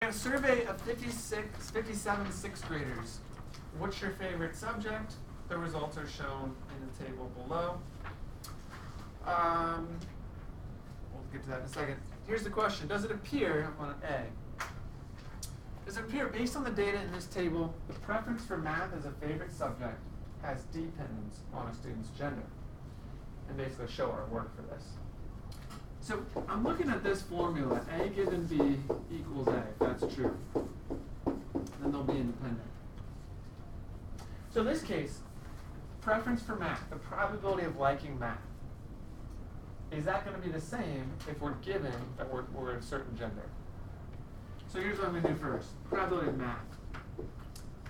ran a survey of 57 sixth graders. What's your favorite subject? The results are shown in the table below. We'll get to that in a second. Here's the question. Does it appear on A? Does it appear, based on the data in this table, the preference for math as a favorite subject has dependence on a student's gender? And basically show our work for this. So I'm looking at this formula, A given B equals A, if that's true. Then they'll be independent. So in this case, preference for math, the probability of liking math, is that going to be the same if we're given that we're a certain gender? So here's what I'm going to do first. Probability of math.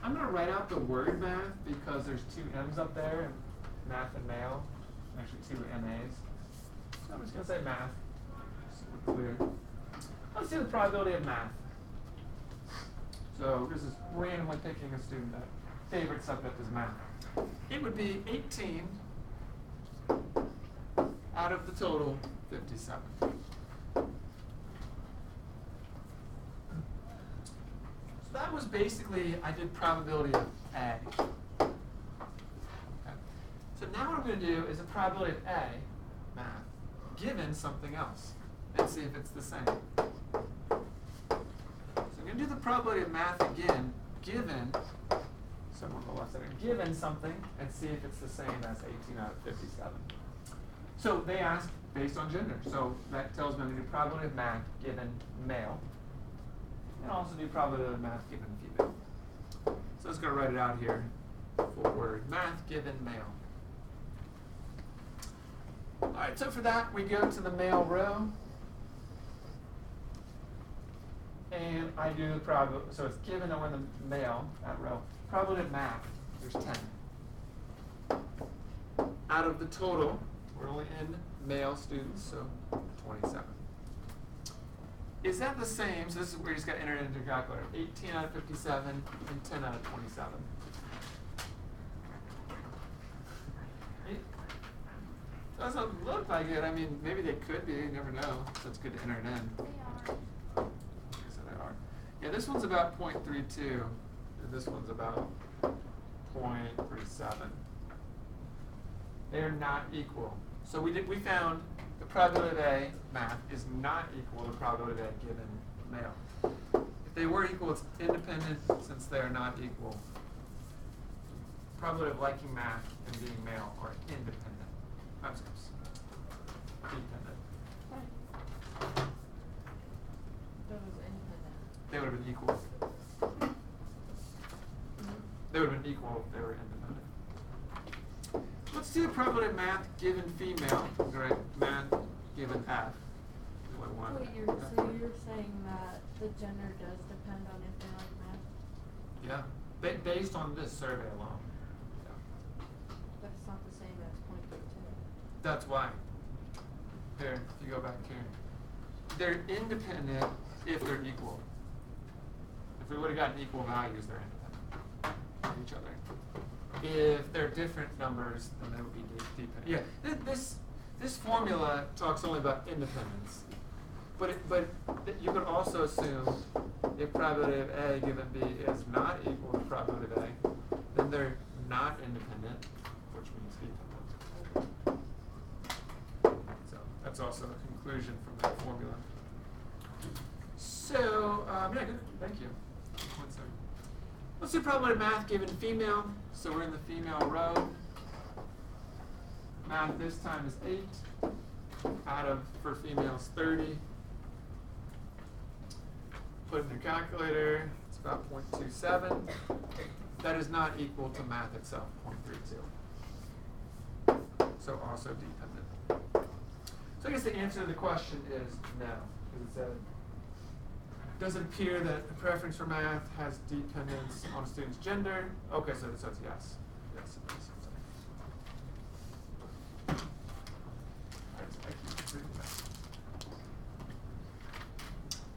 I'm going to write out the word math because there's two M's up there, and math and male, actually two MAs. So I'm just going to say math, so we're clear. Let's do the probability of math. So this is randomly picking a student that favorite subject is math. It would be 18 out of the total 57. So that was basically, I did probability of A. Okay. So now what I'm going to do is a probability of A, math, given something else, and see if it's the same. So I'm going to do the probability of math again, given, someone on the left side, given something, and see if it's the same as 18 out of 57. So they asked based on gender. So that tells me I'm going to do probability of math given male. And also do probability of math given female. So let's go write it out here. Full word. Math given male. All right, so for that, we go to the male row. And I do the probability. So it's given that we're in the male, that row. Probability of math, there's 10. Out of the total, we're only in male students, so 27. Is that the same? So this is where you just got to enter it into your calculator. 18 out of 57 and 10 out of 27. It doesn't look like it. I mean, maybe they could be. You never know. So it's good to enter it in. They are. So they are. Yeah, this one's about 0.32. And this one's about 0.37. They're not equal. So we found the probability of A, math, is not equal to the probability of A given male. If they were equal, it's independent since they are not equal. Probability of liking math and being male are independent. That's dependent. That was independent. They would have been equal. They would have been equal if they were independent. Let's do the probability of math given female. Right, math given F. So you're saying that the gender does depend on if they like math? Yeah, based on this survey alone. Yeah. But it's not the same as 0.32. That's why. Here, if you go back here. They're independent if they're equal. If we would have gotten equal values, they're independent of each other. If they're different numbers, then they would be dependent. Yeah, this formula talks only about independence. But you could also assume if probability of A given B is not equal to probability of A, then they're not independent, which means dependent. So that's also a conclusion from that formula. So, yeah, good. Thank you. 1 second. Let's do probability of math given female. So we're in the female row. Math this time is 8. Out of, for females, 30. Put in your calculator. It's about 0.27. That is not equal to math itself, 0.32. So also dependent. So I guess the answer to the question is no. Because it said, does it appear that the preference for math has dependence on a student's gender? Okay, so it's yes. Yes, it is.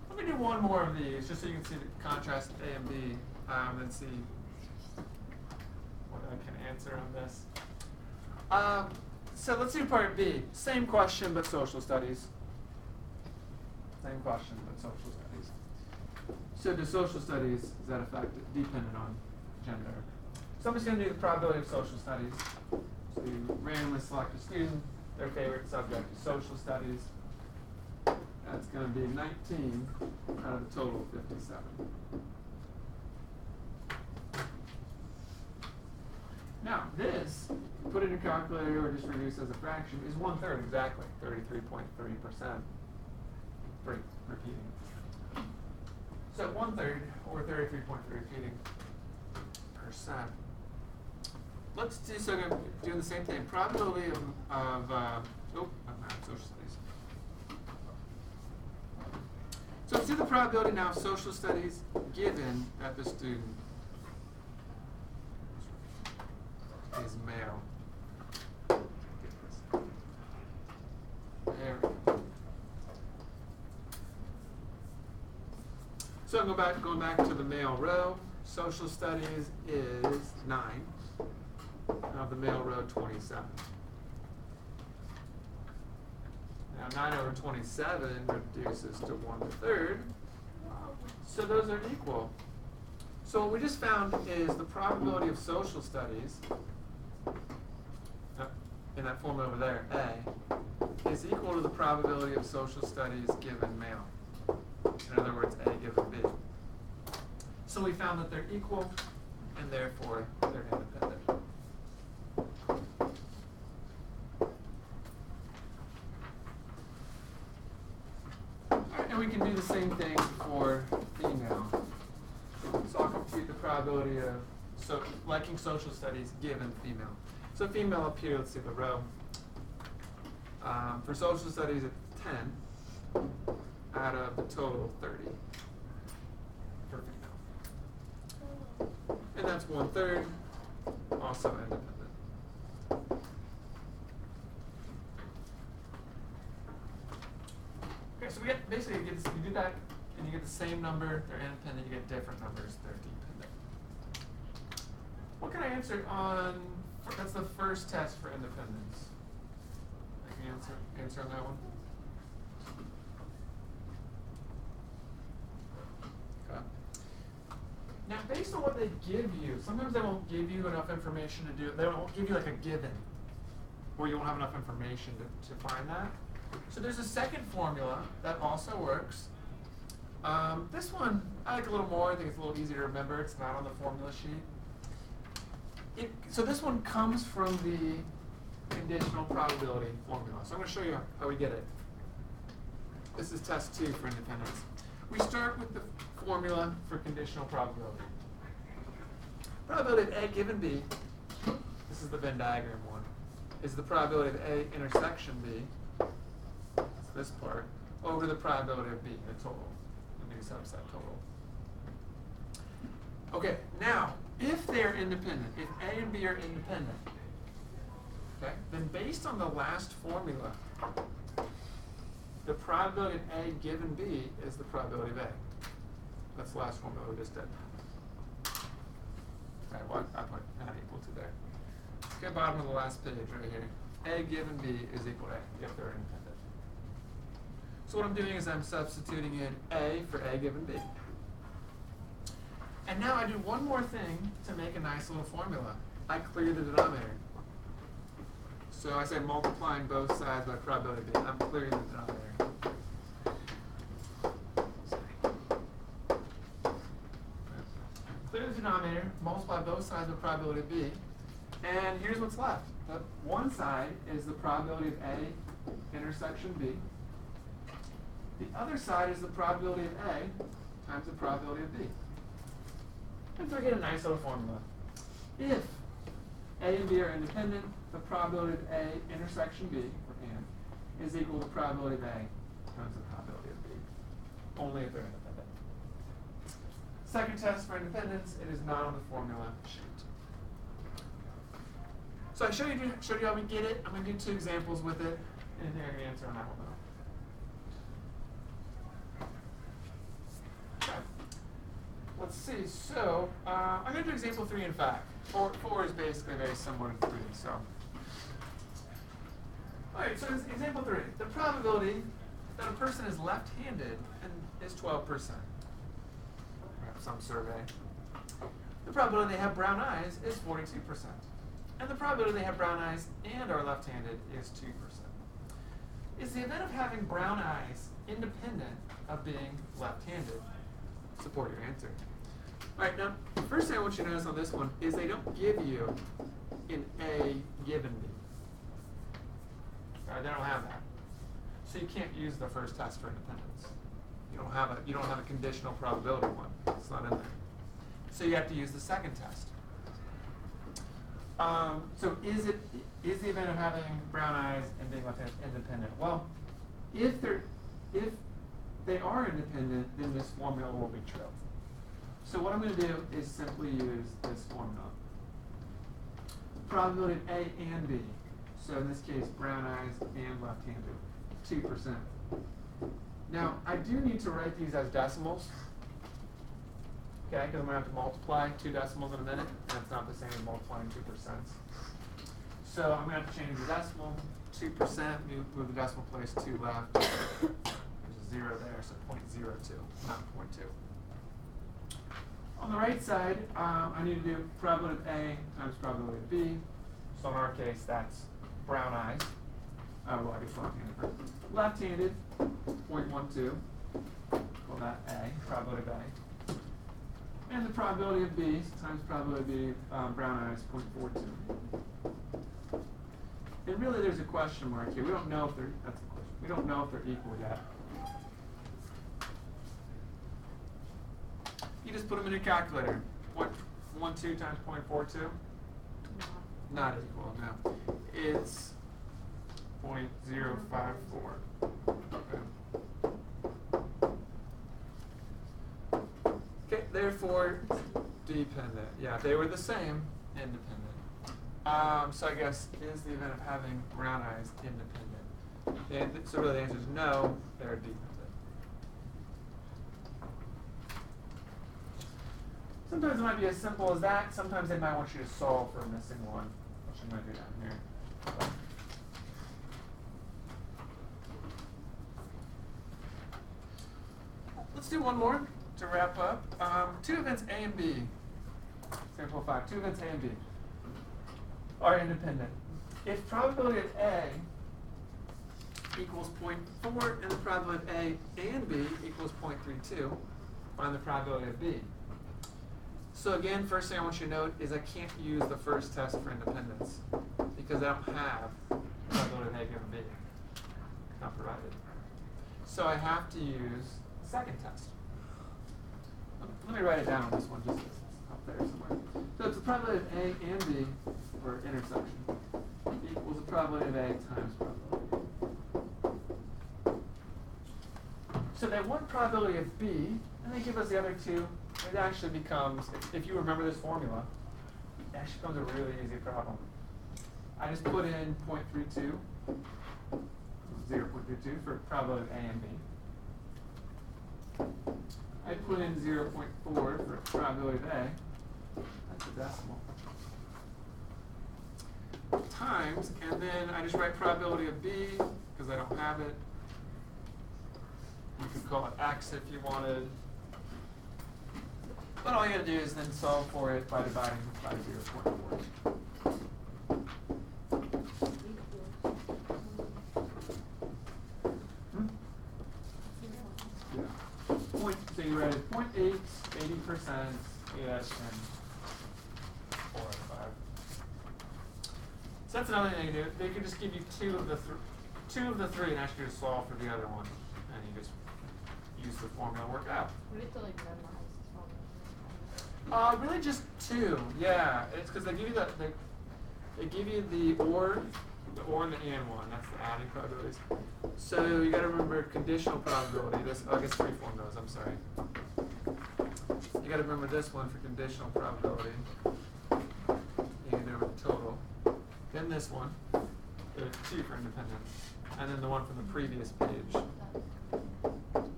Let me do one more of these, just so you can see the contrast of A and B, and see what I can answer on this. So let's do part B. Same question, but social studies. Same question, but social studies. So does social studies, is that dependent on gender? So I'm just going to do the probability of social studies. So you randomly select a student, their favorite subject is social studies. That's going to be 19 out of a total of 57. Now this, put it in your calculator or just reduce as a fraction, is 1/3 exactly, 33.3%. Repeating. So 1/3 or 33.3 repeating percent. Let's do doing the same thing. Probability of social studies. So let's do the probability now of social studies given that the student is male. There we go. So I'm going back to the male row. Social studies is 9. Now the male row 27. Now 9 over 27 reduces to 1/3. So those are equal. So what we just found is the probability of social studies, in that formula over there, A, is equal to the probability of social studies given male. In other words, A given B. So we found that they're equal, and therefore they're independent. Alright, and we can do the same thing for female. So I'll compute the probability of liking social studies given female. So female up here, let's see the row. For social studies, it's 10 out of the total 30 for female. And that's 1/3, also independent. Okay, so we get basically you do that and you get the same number, they're independent, you get different numbers, they're dependent. What can I answer on, that's the first test for independence. I can answer on that one? Okay. Now based on what they give you, sometimes they won't give you enough information to do it. They won't give you like a given where you won't have enough information to find that. So there's a second formula that also works. This one I like a little more. I think it's a little easier to remember. It's not on the formula sheet. So this one comes from the conditional probability formula. So I'm going to show you how we get it. This is test 2 for independence. We start with the formula for conditional probability. Probability of A given B, this is the Venn diagram one, is the probability of A intersection B, that's this part, over the probability of B, the total, the new subset total. Okay, now, if they're independent, if A and B are independent, okay, then based on the last formula, the probability of A given B is the probability of A. That's the last formula we just did. Okay, well, I put not equal to there. Okay, bottom of the last page right here. A given B is equal to A if they're independent. So what I'm doing is I'm substituting in A for A given B. And now I do one more thing to make a nice little formula. I clear the denominator. So I say multiplying both sides by probability of B. I'm clearing the denominator. Clear the denominator, multiply both sides by probability of B, and here's what's left. One side is the probability of A intersection B. The other side is the probability of A times the probability of B. And so I get a nice little formula. If A and B are independent, the probability of A intersection B, or and, is equal to the probability of A times the probability of B. Only if they're independent. Second test for independence, it is not on the formula sheet. So I showed you how we get it. I'm going to do 2 examples with it, and they're going to answer on that one though. Okay. Let's see. So I'm going to do example 3 in fact. 4 is basically very similar to 3. So, all right. So this example 3, the probability that a person is left-handed is 12%. some survey. The probability they have brown eyes is 42%. And the probability they have brown eyes and are left-handed is 2%. Is the event of having brown eyes independent of being left-handed? Support your answer. All right, now, the first thing I want you to notice on this one is they don't give you an A given B. All right, they don't have that. So you can't use the first test for independence. You don't have a conditional probability one. It's not in there. So you have to use the second test. So is the event of having brown eyes and being left-handed independent? Well, if they are independent, then this formula will be true. So what I'm going to do is simply use this formula. Probability of A and B. So in this case, brown eyes and left-handed, 2%. Now, I do need to write these as decimals. Okay, because I'm going to have to multiply 2 decimals in a minute, and it's not the same as multiplying 2%. So I'm going to have to change the decimal, 2%, move the decimal place 2 left. There's a 0 there, so 0.02, not 0.2. On the right side, I need to do probability of A times probability of B. So in our case, that's brown eyes. Well, I guess left-handed. Left-handed, 0.12. Call that A, probability of A. And the probability of B times probability of B, brown eyes, 0.42. And really, there's a question mark here. We don't know if they're. That's the question. We don't know if they're equal yet. You just put them in your calculator. 0.12 times 0.42? Not equal, no. It's 0.054. Okay, therefore, dependent. Yeah, they were the same, independent. So I guess, is the event of having brown eyes independent? And so really the answer is no, they're dependent. Sometimes it might be as simple as that. Sometimes they might want you to solve for a missing one, which I'm going to do down here. Let's do one more to wrap up. 2 events A and B. Sample 5. 2 events A and B are independent. If probability of A equals 0.4 and the probability of A and B equals 0.32, find the probability of B. So again, first thing I want you to note is I can't use the first test for independence because I don't have probability of A given B. Not provided. So I have to use the second test. Let me write it down on this one just so it's up there somewhere. So it's the probability of A and B, or intersection, equals the probability of A times probability. So they want probability of B, and they give us the other 2. It actually becomes, if you remember this formula, it actually becomes a really easy problem. I just put in 0.32, 0.32 for probability of A and B. I put in 0.4 for probability of A. That's a decimal. Times, and then I just write probability of B, because I don't have it. You could call it X if you wanted. But all you gotta do is then solve for it by dividing by 0.4. Yeah. So you read 0.8, 80%, yes, and 4 out of 5. So that's another thing they can do. They could just give you 2 of the 3 and ask you to solve for the other one, and you just use the formula and work it out. We have to like memorize this formula. Really just 2. Yeah, it's because they give you they give you the or and the and one. That's the adding probabilities. So you got to remember conditional probability. I guess 3 formulas. I'm sorry. You got to remember this one for conditional probability. And over the total. Then this one. 2 for independence, and then the one from the previous page.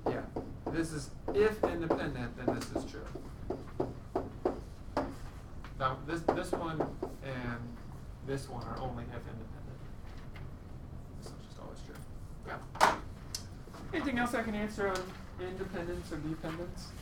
Yeah, this is if independent, then this is true. Now this one and this one are only if independent. This one's just always true. Yeah. Anything else I can answer on independence or dependence?